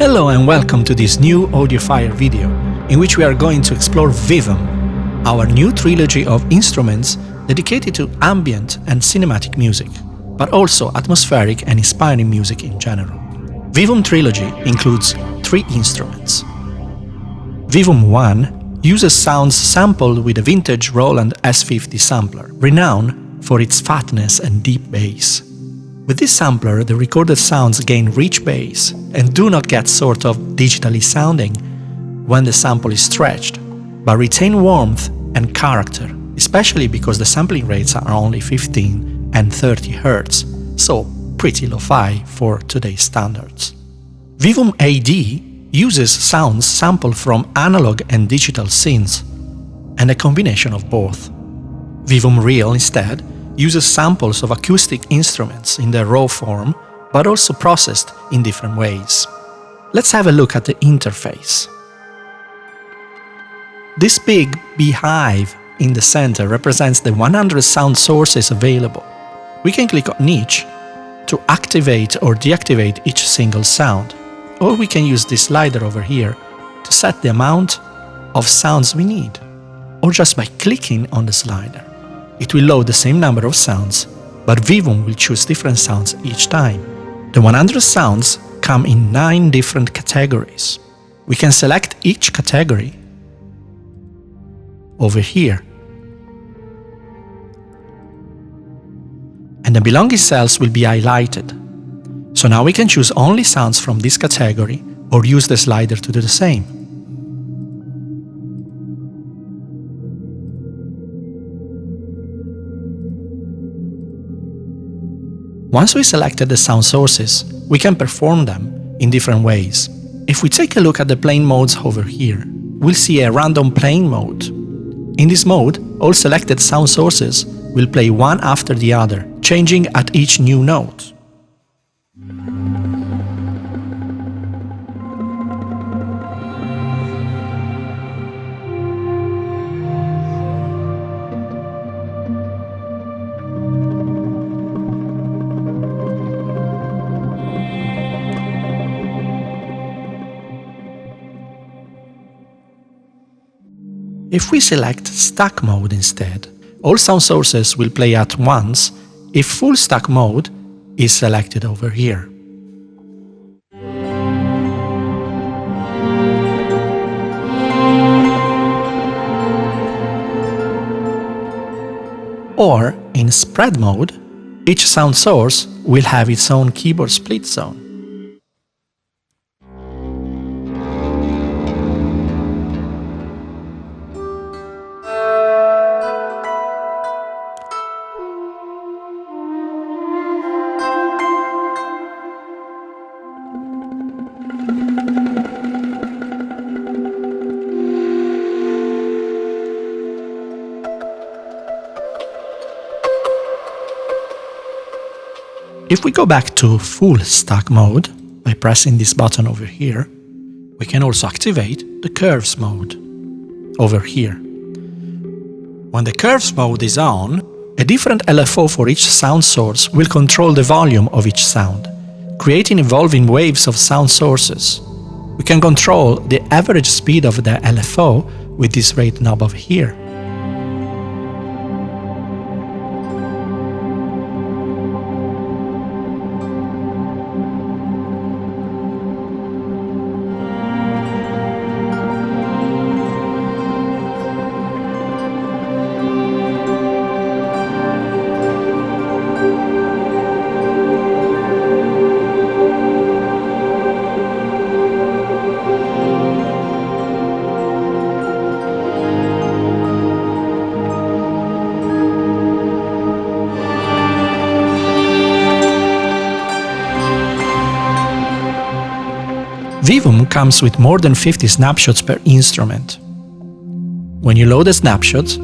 Hello and welcome to this new Audiofier video, in which we are going to explore VEEVUM, our new trilogy of instruments dedicated to ambient and cinematic music, but also atmospheric and inspiring music in general. VEEVUM trilogy includes 3 instruments. VEEVUM 1 uses sounds sampled with a vintage Roland S50 sampler, renowned for its fatness and deep bass. With this sampler, the recorded sounds gain rich bass and do not get sort of digitally sounding when the sample is stretched, but retain warmth and character, especially because the sampling rates are only 15 and 30 Hz, so pretty lo-fi for today's standards. VEEVUM AD uses sounds sampled from analog and digital synths, and a combination of both. VEEVUM Real, instead, uses samples of acoustic instruments in their raw form, but also processed in different ways. Let's have a look at the interface. This big beehive in the center represents the 100 sound sources available. We can click on each to activate or deactivate each single sound, or we can use this slider over here to set the amount of sounds we need, or just by clicking on the slider. It will load the same number of sounds, but VEEVUM will choose different sounds each time. The 100 sounds come in 9 different categories. We can select each category over here, and the belonging cells will be highlighted. So now we can choose only sounds from this category or use the slider to do the same. Once we selected the sound sources, we can perform them in different ways. If we take a look at the playing modes over here, we'll see a random playing mode. In this mode, all selected sound sources will play one after the other, changing at each new note. If we select stack mode instead, all sound sources will play at once if full stack mode is selected over here. Or, in spread mode, each sound source will have its own keyboard split zone. If we go back to full stack mode by pressing this button over here, we can also activate the curves mode over here. When the curves mode is on, a different LFO for each sound source will control the volume of each sound, creating evolving waves of sound sources. We can control the average speed of the LFO with this rate knob over here. VEEVUM comes with more than 50 snapshots per instrument. When you load a snapshot,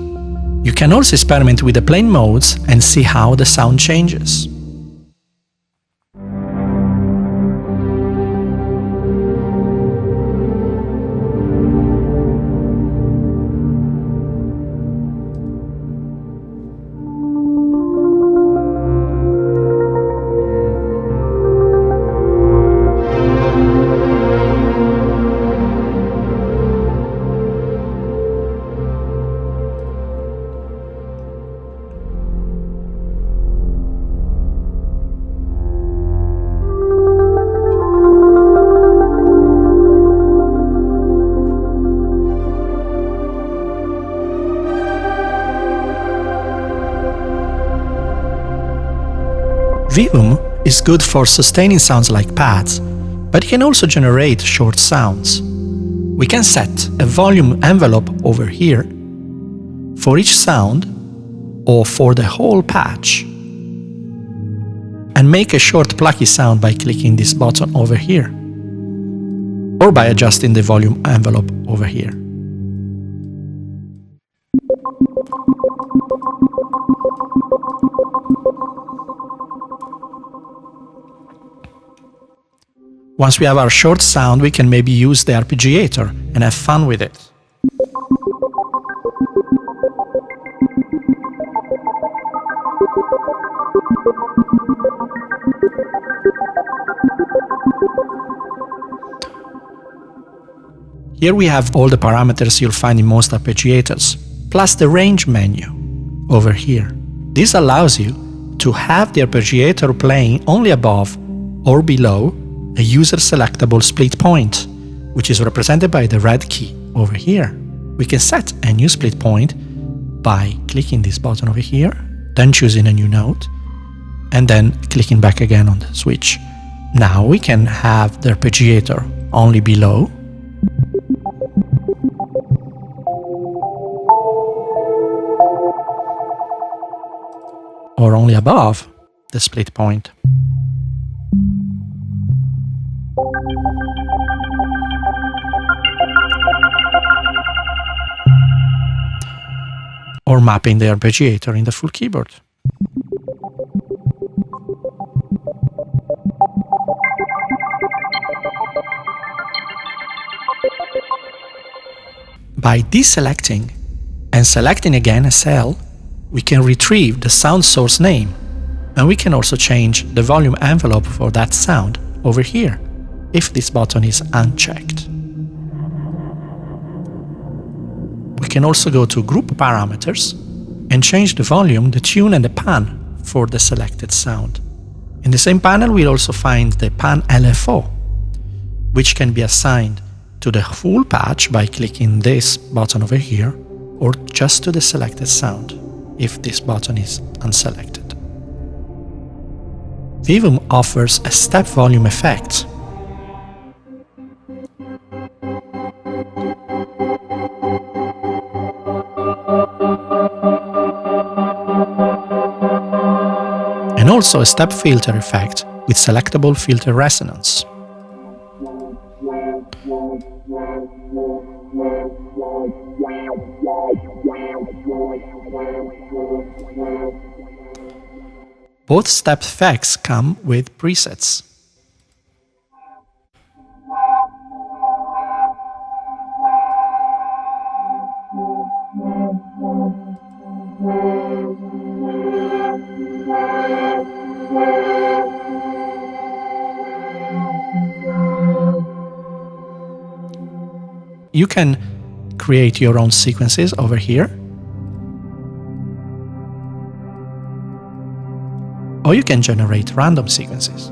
you can also experiment with the playing modes and see how the sound changes. VEEVUM is good for sustaining sounds like pads, but it can also generate short sounds. We can set a volume envelope over here for each sound or for the whole patch, and make a short plucky sound by clicking this button over here, or by adjusting the volume envelope over here. Once we have our short sound, we can maybe use the arpeggiator and have fun with it. Here we have all the parameters you'll find in most arpeggiators, plus the range menu over here. This allows you to have the arpeggiator playing only above or below a user selectable split point, which is represented by the red key over here. We can set a new split point by clicking this button over here, then choosing a new note, and then clicking back again on the switch. Now we can have the arpeggiator only below, or only above the split point. Or mapping the arpeggiator in the full keyboard. By deselecting and selecting again a cell, we can retrieve the sound source name, and we can also change the volume envelope for that sound over here, if this button is unchecked. We can also go to Group Parameters and change the volume, the tune and the pan for the selected sound. In the same panel we'll also find the pan LFO, which can be assigned to the full patch by clicking this button over here, or just to the selected sound, if this button is unselected. VEEVUM offers a step volume effect. And also a step filter effect with selectable filter resonance. Both step effects come with presets. You can create your own sequences over here, or you can generate random sequences.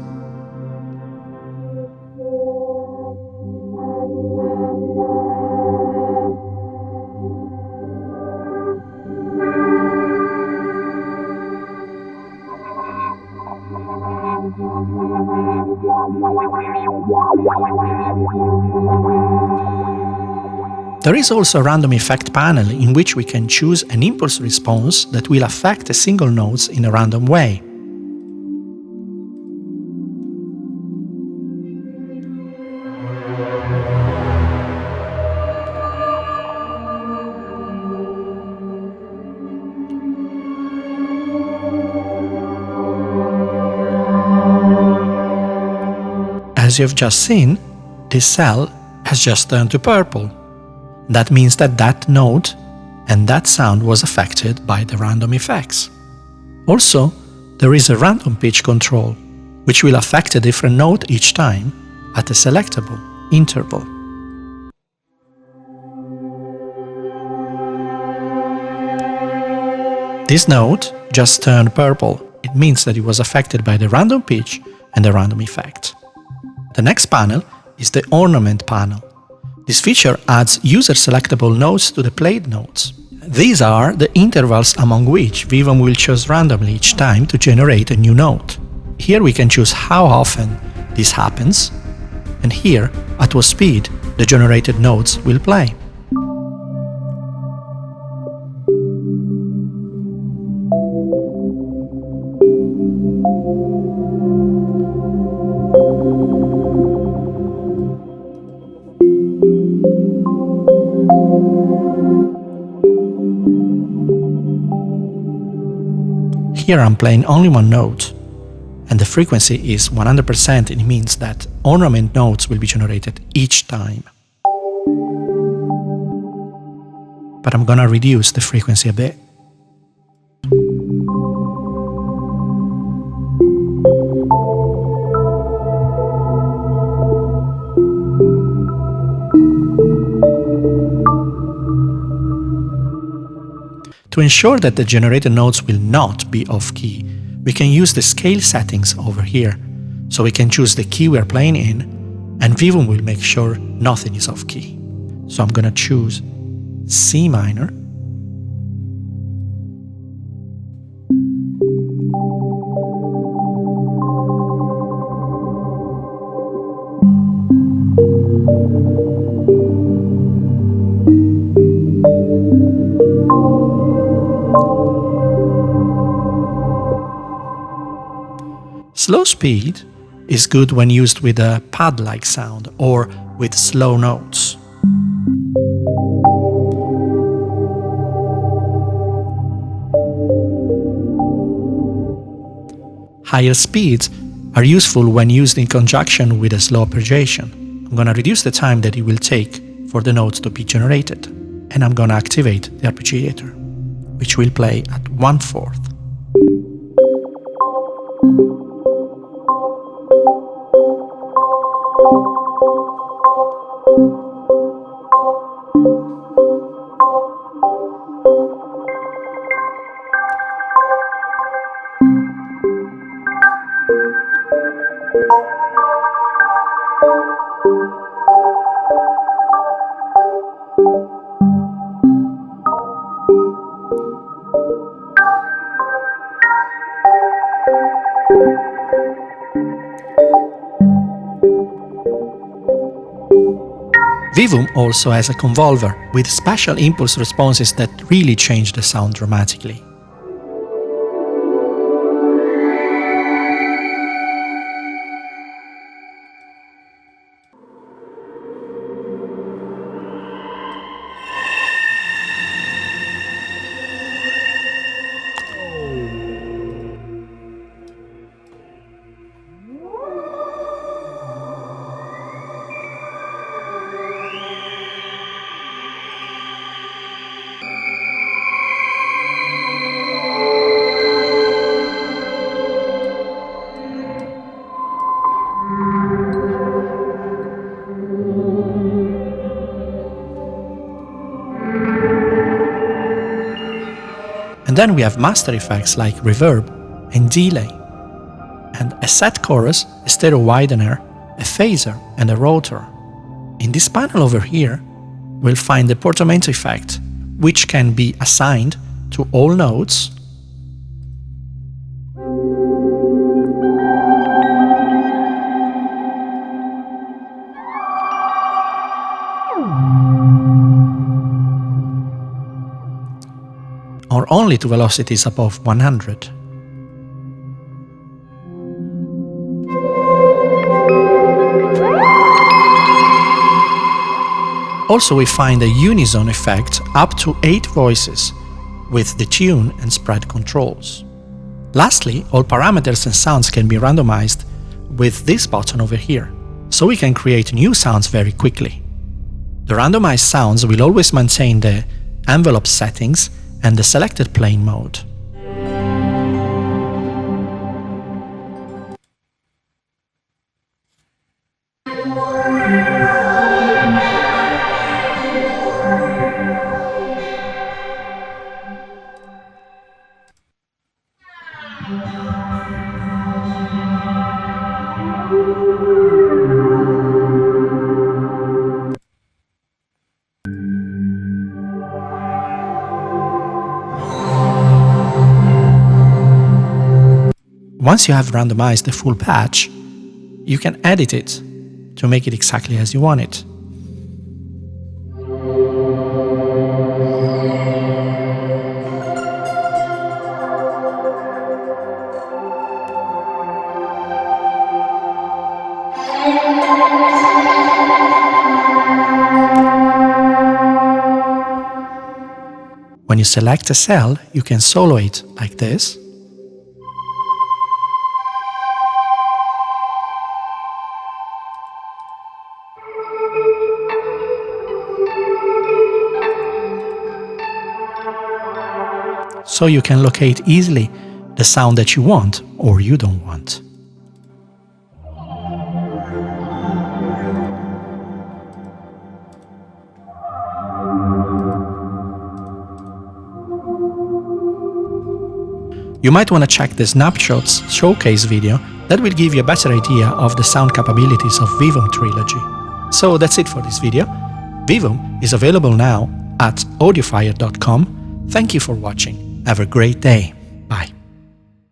There is also a random effect panel in which we can choose an impulse response that will affect a single note in a random way. As you've just seen, this cell has just turned to purple. That means that that note and that sound was affected by the random effects. Also, there is a random pitch control, which will affect a different note each time at a selectable interval. This note just turned purple. It means that it was affected by the random pitch and the random effect. The next panel is the ornament panel. This feature adds user-selectable notes to the played notes. These are the intervals among which VEEVUM will choose randomly each time to generate a new note. Here we can choose how often this happens, and here, at what speed the generated notes will play. Here I'm playing only one note, and the frequency is 100%. It means that ornament notes will be generated each time. But I'm gonna reduce the frequency a bit. To ensure that the generated notes will not be off-key, we can use the scale settings over here. So we can choose the key we are playing in, and VEEVUM will make sure nothing is off-key. So I'm gonna choose C minor. Slow speed is good when used with a pad-like sound or with slow notes. Higher speeds are useful when used in conjunction with a slow arpeggiation. I'm going to reduce the time that it will take for the notes to be generated, and I'm going to activate the arpeggiator, which will play at 1/4. VEEVUM also has a convolver with special impulse responses that really change the sound dramatically. And then we have master effects like reverb and delay, and a set chorus, a stereo widener, a phaser and a rotor. In this panel over here, we'll find the portamento effect, which can be assigned to all notes, or only to velocities above 100. Also, we find a unison effect up to 8 voices with the tune and spread controls. Lastly, all parameters and sounds can be randomized with this button over here, so we can create new sounds very quickly. The randomized sounds will always maintain the envelope settings and the selected playing mode. Once you have randomized the full patch, you can edit it to make it exactly as you want it. When you select a cell, you can solo it like this. So you can locate easily the sound that you want or you don't want. You might want to check the snapshots showcase video that will give you a better idea of the sound capabilities of VEEVUM Trilogy. So that's it for this video. VEEVUM is available now at audiofier.com. Thank you for watching. Have a great day.